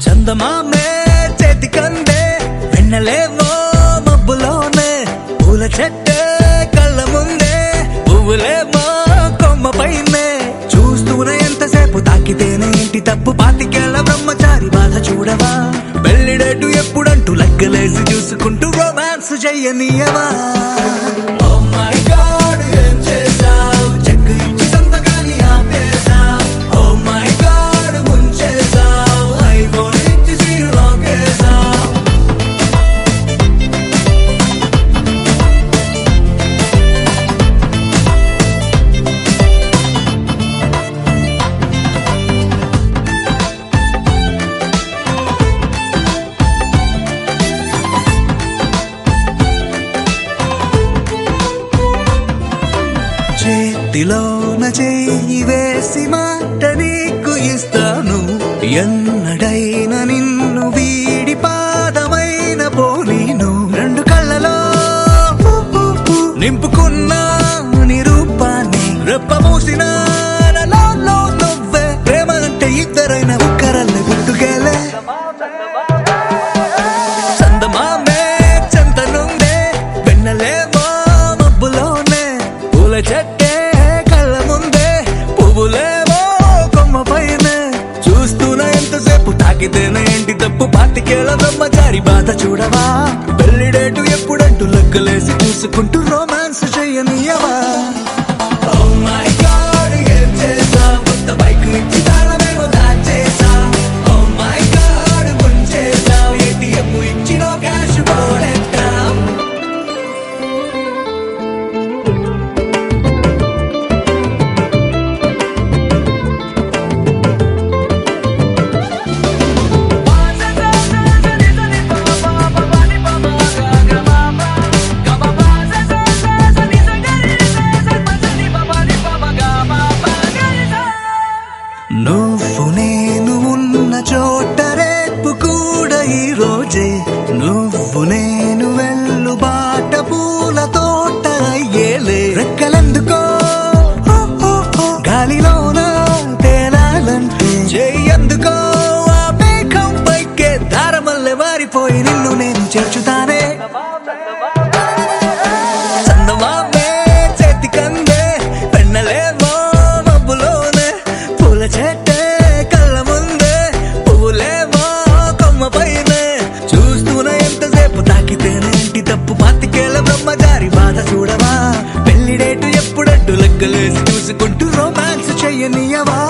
చందమామే చేతి కందే వెన్నెలేమో మబ్బులోనే పూల చెట్టే కళ్ళ ముందే పువ్వులేమో కొమ్మ పైనే చూస్తూనే ఎంతసేపు తాకితేనే ఇంటి తప్పు పాతికేళ్ల బ్రహ్మచారి బాధ చూడవా పెళ్లిడేటు ఎప్పుడంటూ లెక్కలేసి చూసుకుంటూ రొమాన్స్ చెయ్యనీయవా చేతిలోన చెయ్యి వేసి మాట నీకు ఇస్తాను ఎన్నడైనా నిన్ను వీడి పాదమైన పోనీను రెండు కళ్ళలో నింపుకున్న నిరూపాన్ని రెప్ప మూసిన నువ్వే ప్రేమ అంటే ఇద్దరైన ఒక్కరల్లే గుర్తుకేలే చందమామే చెంతనుందే వెన్నెలేమో మబ్బులోనే పూల చెట్టే కళ్ళ ముందే పువ్వులేమో కొమ్మ పైనే చూస్తూనే ఎంతసేపు తాకితేనే ఏంటి తప్పు పాతికేళ్ల బ్రహ్మచారి బాధ చూడవా పెళ్లిడేటు ఎప్పుడంటూ లెక్కలేసి చూసుకుంటూ రొమాన్స్ చెయ్యనీయవా నువ్వు నేను ఉన్న చోట రేపు కూడా ఈ రోజే నువ్వు నేను వెళ్ళు బాట పూల తోట అయ్యేలే రెక్కలెందుకో గాలిలోన తేలాలంటే చెయ్యందుకో ఆ మేఘం పైకే దారమల్లె మారిపోయి నిన్ను నేను చేర్చుతానే చందమామే చేతి కందే పెన్నలేమో మబ్బులోనే పూల చెట్టే కళ్ళ ముందే పువ్వులేమో కొమ్మ పైనే చూస్తూనే ఎంతసేపు తాకితేనే ఇంటి తప్పు పాతికేళ్ల బ్రహ్మచారి బాధ చూడవా పెళ్లిడేటు ఎప్పుడంటూ లెక్కలేసి చూసుకుంటూ రొమాన్స్ చెయ్యనీయవా